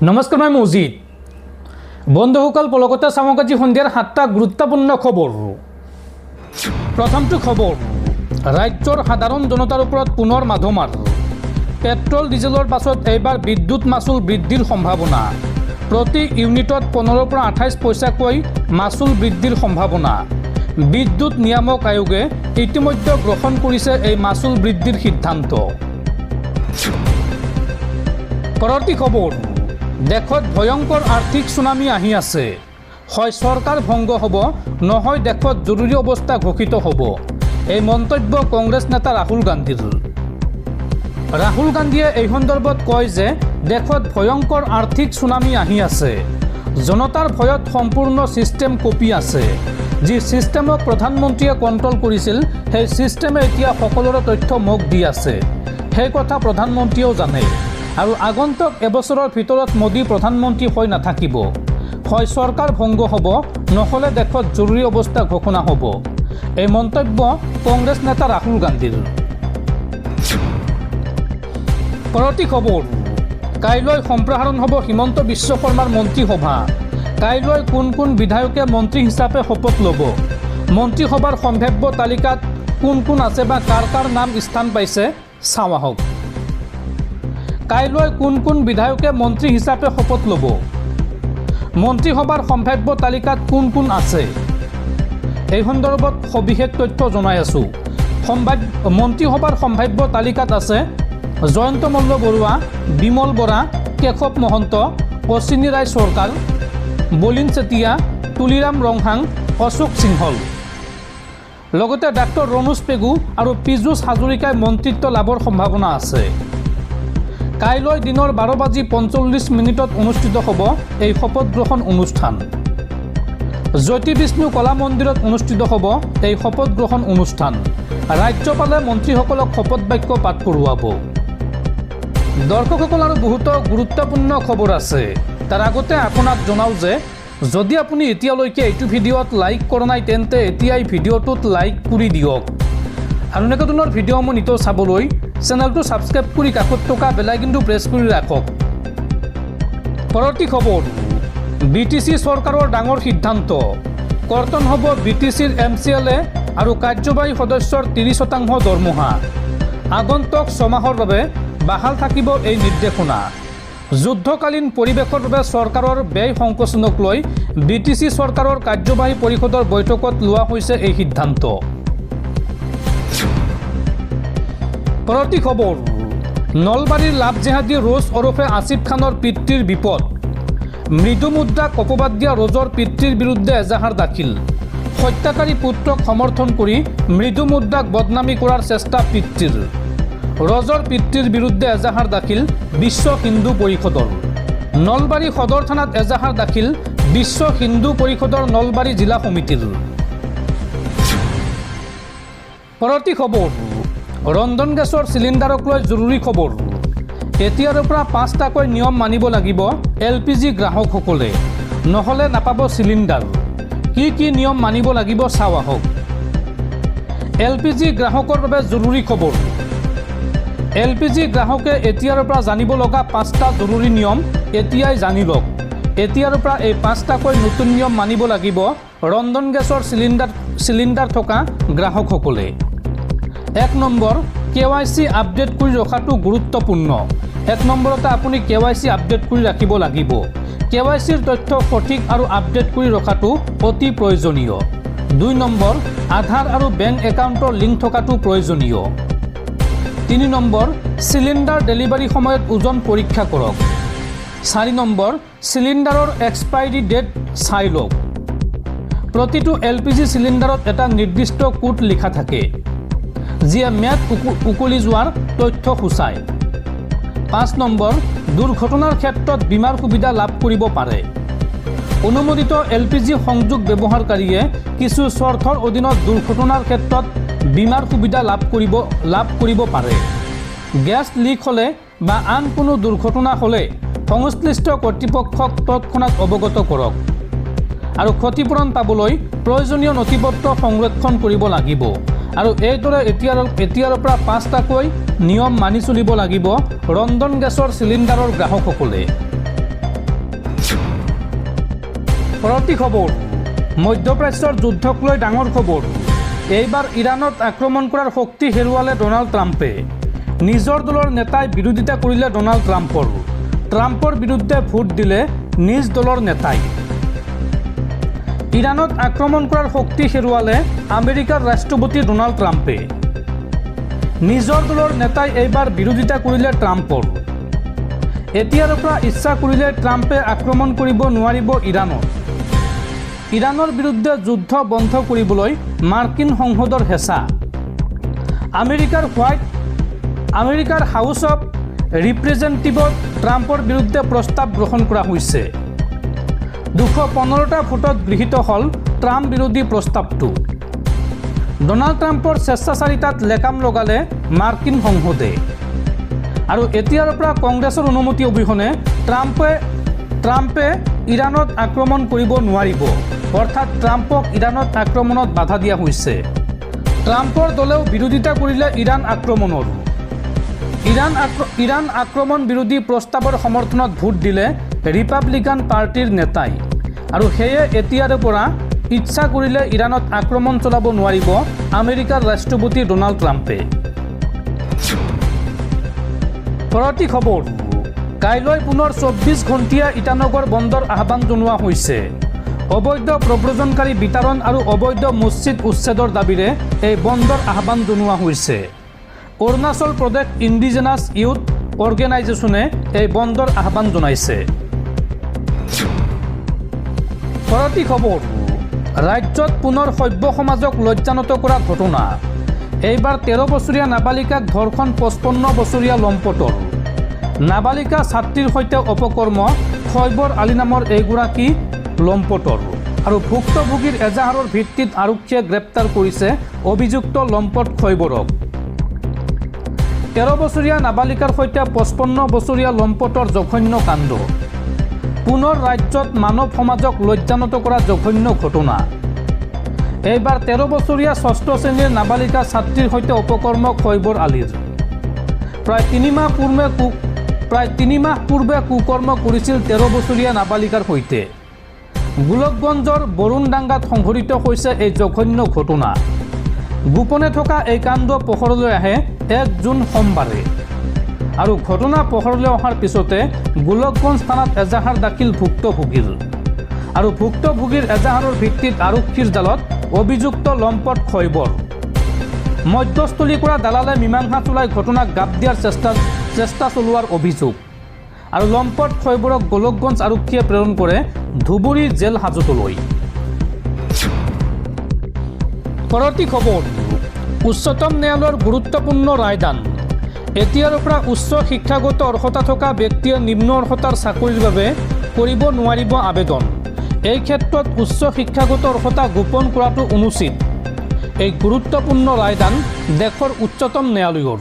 নমস্কাৰ, মই মজিদ। বন্ধুসকল, পলকতে চাওক আজি সন্ধিয়াৰ 7টা গুৰুত্বপূৰ্ণ খবৰ। প্ৰথমটো খবৰ, ৰাজ্যৰ সাধাৰণ জনতাৰ ওপৰত পুনৰ মাধমাৰ। পেট্ৰল ডিজেলৰ পাছত এইবাৰ বিদ্যুৎ মাচুল বৃদ্ধিৰ সম্ভাৱনা। প্ৰতি ইউনিটত 15ৰ পৰা 28 পইচাকৈ মাচুল বৃদ্ধিৰ সম্ভাৱনা। বিদ্যুৎ নিয়ামক আয়োগে ইতিমধ্যে গ্ৰহণ কৰিছে এই মাচুল বৃদ্ধিৰ সিদ্ধান্ত। পৰৱৰ্তী খবৰ, দেশত ভয়ংকৰ আৰ্থিক সুনামি আহি আছে। হয় চৰকাৰ ভংগ হ'ব, নহয় দেশত জৰুৰী অৱস্থা ঘোষিত হ'ব। এই মন্তব্য কংগ্ৰেছ নেতা ৰাহুল গান্ধীৰ। ৰাহুল গান্ধীয়ে এই সন্দৰ্ভত কয় যে দেশত ভয়ংকৰ আৰ্থিক সুনামি আহি আছে। জনতাৰ ভয়ত সম্পূৰ্ণ ছিষ্টেম কঁপি আছে। যি ছিষ্টেমক প্ৰধানমন্ত্ৰীয়ে কণ্ট্ৰল কৰিছিল, সেই ছিষ্টেমে এতিয়া সকলোৰে তথ্য মোক দি আছে। সেই কথা প্ৰধানমন্ত্ৰীয়েও জানে। আৰু আগন্তুক এবছৰৰ ভিতৰত মোদী প্ৰধানমন্ত্ৰী হৈ নাথাকিব। হয় চৰকাৰ ভংগ হ'ব, নহ'লে দেশত জৰুৰী অৱস্থা ঘোষণা হ'ব। এই মন্তব্য কংগ্ৰেছ নেতা ৰাহুল গান্ধীৰ। পৰৱৰ্তী খবৰ, কাইলৈ সম্প্ৰসাৰণ হ'ব হিমন্ত বিশ্ব শৰ্মাৰ মন্ত্ৰীসভা। কাইলৈ কোন কোন বিধায়কে মন্ত্ৰী হিচাপে শপত ল'ব, মন্ত্ৰীসভাৰ সম্ভাৱ্য তালিকাত কোন কোন আছে বা কাৰ কাৰ নাম স্থান পাইছে চাওঁ আহক। কাইলৈ কোন কোন বিধায়কে মন্ত্ৰী হিচাপে শপত ল'ব, মন্ত্ৰীসভাৰ সম্ভাৱ্য তালিকাত কোন কোন আছে, এই সন্দৰ্ভত সবিশেষ তথ্য জনাই আছোঁ। মন্ত্ৰীসভাৰ সম্ভাৱ্য তালিকাত আছে জয়ন্ত মল্ল বৰুৱা, বিমল বৰা, কেশৱ মহন্ত, অশ্বিনী ৰায় চৰকাৰ, বলিন চেতিয়া, তুলিৰাম ৰংহাং, অশোক সিংহল। লগতে ডাক্তৰ ৰণোজ পেগু আৰু পীযুষ হাজৰিকাই মন্ত্ৰিত্ব লাভৰ সম্ভাৱনা আছে। কাইলৈ দিনৰ 12:45 অনুষ্ঠিত হ'ব এই শপত গ্ৰহণ অনুষ্ঠান। জ্যোতি বিষ্ণু কলা মন্দিৰত অনুষ্ঠিত হ'ব এই শপত গ্ৰহণ অনুষ্ঠান। ৰাজ্যপালে মন্ত্ৰীসকলক শপত বাক্য পাঠ কৰোৱাব। দৰ্শকসকল, আৰু বহুতো গুৰুত্বপূৰ্ণ খবৰ আছে। তাৰ আগতে আপোনাক জনাওঁ যে যদি আপুনি এতিয়ালৈকে এইটো ভিডিঅ'ত লাইক কৰা নাই, তেন্তে এতিয়াই ভিডিঅ'টোত লাইক কৰি দিয়ক। আৰু এনেকুৱা ধৰণৰ ভিডিঅ'সমূহ নিতৌ চাবলৈ চেনেলটো ছাবস্ক্ৰাইব কৰি কাষত থকা বেলাইকনটো প্ৰেছ কৰি ৰাখক। পৰৱৰ্তী খবৰ, BTC চৰকাৰৰ ডাঙৰ সিদ্ধান্ত। কৰ্তন হ'ব BTCৰ MCLA আৰু কাৰ্যবাহী সদস্যৰ 30% দৰমহা। আগন্তুক 6 মাহৰ বাবে বাহাল থাকিব এই নিৰ্দেশনা। যুদ্ধকালীন পৰিৱেশৰ বাবে চৰকাৰৰ ব্যয় সংকোচনক লৈ BTC চৰকাৰৰ কাৰ্যবাহী পৰিষদৰ বৈঠকত লোৱা হৈছে এই সিদ্ধান্ত। পৰৱৰ্তী খবৰ, নলবাৰীৰ লাভজেহাদী ৰোজ ওৰফে আসিফ খানৰ পিতৃৰ বিপদ। মৃদু মুদ্ৰাক অপবাদ দিয়া ৰোজৰ পিতৃৰ বিৰুদ্ধে এজাহাৰ দাখিল। হত্যাকাৰী পুত্ৰক সমৰ্থন কৰি মৃদু মুদ্ৰাক বদনামী কৰাৰ চেষ্টা পিতৃৰ। ৰোজৰ পিতৃৰ বিৰুদ্ধে এজাহাৰ দাখিল বিশ্ব হিন্দু পৰিষদৰ। নলবাৰী সদৰ থানাত এজাহাৰ দাখিল বিশ্ব হিন্দু পৰিষদৰ নলবাৰী জিলা সমিতিৰ। পৰৱৰ্তী খবৰ, ৰন্ধন গেছৰ চিলিণ্ডাৰক লৈ জৰুৰী খবৰ। এতিয়াৰ পৰা 5টাকৈ নিয়ম মানিব লাগিব LPG গ্ৰাহকসকলে, নহ'লে নাপাব চিলিণ্ডাৰ। কি কি নিয়ম মানিব লাগিব চাওঁ আহক। LPG গ্ৰাহকৰ বাবে জৰুৰী খবৰ। LPG গ্ৰাহকে এতিয়াৰ পৰা জানিব লগা 5টা জৰুৰী নিয়ম এতিয়াই জানি লওক। এতিয়াৰ পৰা এই 5টাকৈ নতুন নিয়ম মানিব লাগিব ৰন্ধন গেছৰ চিলিণ্ডাৰ থকা গ্ৰাহকসকলে। 1 নম্বৰ, KYC আপডেট কৰি ৰখাটো গুৰুত্বপূৰ্ণ। 1 নম্বৰতে আপুনি KYC আপডেট কৰি ৰাখিব লাগিব। KYCৰ তথ্য সঠিক আৰু আপডেট কৰি ৰখাটো অতি প্ৰয়োজনীয়। 2 নম্বৰ, আধাৰ আৰু বেংক একাউণ্টৰ লিংক থকাটো প্ৰয়োজনীয়। 3 নম্বৰ, চিলিণ্ডাৰ ডেলিভাৰী সময়ত ওজন পৰীক্ষা কৰক। 4 নম্বৰ, চিলিণ্ডাৰৰ এক্সপাইৰী ডেট চাই লওক। প্ৰতিটো LPG চিলিণ্ডাৰত এটা নিৰ্দিষ্ট কোড লিখা থাকে, যিয়ে ম্যাদ উকলি যোৱাৰ তথ্য সূচায়। 5 নম্বৰ, দুৰ্ঘটনাৰ ক্ষেত্ৰত বীমাৰ সুবিধা লাভ কৰিব পাৰে। অনুমোদিত LPG সংযোগ ব্যৱহাৰকাৰীয়ে কিছু চৰ্তৰ অধীনত দুৰ্ঘটনাৰ ক্ষেত্ৰত বীমাৰ সুবিধা লাভ কৰিব পাৰে। গেছ লিক হ'লে বা আন কোনো দুৰ্ঘটনা হ'লে সংশ্লিষ্ট কৰ্তৃপক্ষক তৎক্ষণাত অৱগত কৰক। আৰু ক্ষতিপূৰণ পাবলৈ প্ৰয়োজনীয় নথিপত্ৰ সংৰক্ষণ কৰিব লাগিব। আৰু এইদৰে এতিয়াৰ পৰা 5টাকৈ নিয়ম মানি চলিব লাগিব ৰন্ধন গেছৰ চিলিণ্ডাৰৰ গ্ৰাহকসকলে। পৰৱৰ্তী খবৰ মধ্যপ্ৰাচ্যৰ যুদ্ধক লৈ ডাঙৰ খবৰ এইবাৰ ইৰাণত আক্ৰমণ কৰাৰ শক্তি হেৰুৱালে ডোনাল্ড ট্ৰাম্পে নিজৰ দলৰ নেতাই বিৰোধিতা কৰিলে ডোনাল্ড ট্ৰাম্পৰ বিৰুদ্ধে ভোট দিলে নিজ দলৰ নেতাই ইৰাণত আক্ৰমণ কৰাৰ শক্তি হেৰুৱালে আমেৰিকাৰ ৰাষ্ট্ৰপতি ডোনাল্ড ট্ৰাম্পে নিজৰ দলৰ নেতাই এইবাৰ বিৰোধিতা কৰিলে ট্ৰাম্পৰ এতিয়াৰ পৰা ইচ্ছা কৰিলে ট্ৰাম্পে আক্ৰমণ কৰিব নোৱাৰিব ইৰাণৰ বিৰুদ্ধে যুদ্ধ বন্ধ কৰিবলৈ মাৰ্কিন সংসদৰ হেঁচা আমেৰিকাৰ হাউচ অৱ ৰিপ্ৰেজেণ্টেটিভত ট্ৰাম্পৰ বিৰুদ্ধে প্ৰস্তাৱ গ্ৰহণ কৰা হৈছে 215টা ভোটত গৃহীত হ'ল ট্ৰাম্প বিৰোধী প্ৰস্তাৱটো ডোনাল্ড ট্ৰাম্পৰ স্বেচ্ছাচাৰিতাত লেকাম লগালে মাৰ্কিন সংসদে আৰু এতিয়াৰ পৰা কংগ্ৰেছৰ অনুমতি অবিহনে ট্ৰাম্পে ইৰাণত আক্ৰমণ কৰিব নোৱাৰিব অৰ্থাৎ ট্ৰাম্পক ইৰাণত আক্ৰমণত বাধা দিয়া হৈছে ট্ৰাম্পৰ দলেও বিৰোধিতা কৰিলে ইৰাণ আক্ৰমণ বিৰোধী প্ৰস্তাৱৰ সমৰ্থনত ভোট দিলে ৰিপাব্লিকান পাৰ্টিৰ নেতাই আৰু সেয়ে এতিয়াৰ পৰা ইচ্ছা কৰিলে ইৰাণত আক্ৰমণ চলাব নোৱাৰিব আমেৰিকাৰ ৰাষ্ট্ৰপতি ডোনাল্ড ট্ৰাম্পে পৰৱৰ্তী খবৰ কাইলৈ পুনৰ 24 ঘণ্টীয়া ইটানগৰ বন্দৰ আহ্বান জনোৱা হৈছে অবৈধ প্ৰব্ৰজনকাৰী বিতৰণ আৰু অবৈধ মছজিদ উচ্ছেদৰ দাবীৰে এই বন্দৰ আহ্বান জনোৱা হৈছে অৰুণাচল প্ৰদেশ ইণ্ডিজেনাছ ইউথ অৰ্গেনাইজেশ্যনে এই বন্দৰ আহ্বান জনাইছে পৰৱৰ্তী খবৰ ৰাজ্যত পুনৰ সভ্য সমাজক লজ্জানত কৰা ঘটনা এইবাৰ 13 বছৰীয়া নাবালিকাক ধৰ্ষণ 55 বছৰীয়া লম্পটৰ নাবালিকা ছাত্ৰীৰ সৈতে অপকৰ্ম খৈবৰ আলী নামৰ এইগৰাকী লম্পটৰ আৰু ভুক্তভোগীৰ এজাহাৰৰ ভিত্তিত আৰক্ষীয়ে গ্ৰেপ্তাৰ কৰিছে অভিযুক্ত লম্পট খৈবৰক 13 বছৰীয়া নাবালিকাৰ সৈতে 55 বছৰীয়া লম্পটৰ জঘন্য কাণ্ড পুনৰ ৰাজ্যত মানৱ সমাজক লজ্জানত কৰা জঘন্য ঘটনা এইবাৰ 13 বছৰীয়া ষষ্ঠ শ্ৰেণীৰ নাবালিকা ছাত্ৰীৰ সৈতে অপকৰ্ম খৈবৰ আলীৰ প্ৰায় 3 মাহ পূৰ্বে কুকৰ্ম কৰিছিল 13 বছৰীয়া নাবালিকাৰ সৈতে গোলকগঞ্জৰ বৰুণডাংগাত সংঘটিত হৈছে এই জঘন্য ঘটনা গোপনে থকা এই কাণ্ড পোহৰলৈ আহে 1 জুন সোমবাৰে আৰু ঘটনা পোহৰলৈ অহাৰ পিছতে গোলকগঞ্জ থানাত এজাহাৰ দাখিল ভুক্তভোগীৰ আৰু ভুক্তভোগীৰ এজাহাৰৰ ভিত্তিত আৰক্ষীৰ জালত অভিযুক্ত লম্পট খৈবৰ মধ্যস্থলী কৰা দালালে মীমাংসা চলাই ঘটনাক গাপ দিয়াৰ চেষ্টা চলোৱাৰ অভিযোগ আৰু লম্পট খৈবৰক গোলকগঞ্জ আৰক্ষীয়ে প্ৰেৰণ কৰে ধুবুৰী জেল হাজতলৈ পৰৱৰ্তী খবৰ উচ্চতম ন্যায়ালয়ৰ গুৰুত্বপূৰ্ণ ৰায়দান এতিয়াৰ পৰা উচ্চ শিক্ষাগত অৰ্হতা থকা ব্যক্তিয়ে নিম্ন অৰ্হতাৰ চাকৰিৰ বাবে কৰিব নোৱাৰিব আবেদন এই ক্ষেত্ৰত উচ্চ শিক্ষাগত অৰ্হতা গোপন কৰাটো অনুচিত এই গুৰুত্বপূৰ্ণ ৰায়দান দেশৰ উচ্চতম ন্যায়ালয়ৰ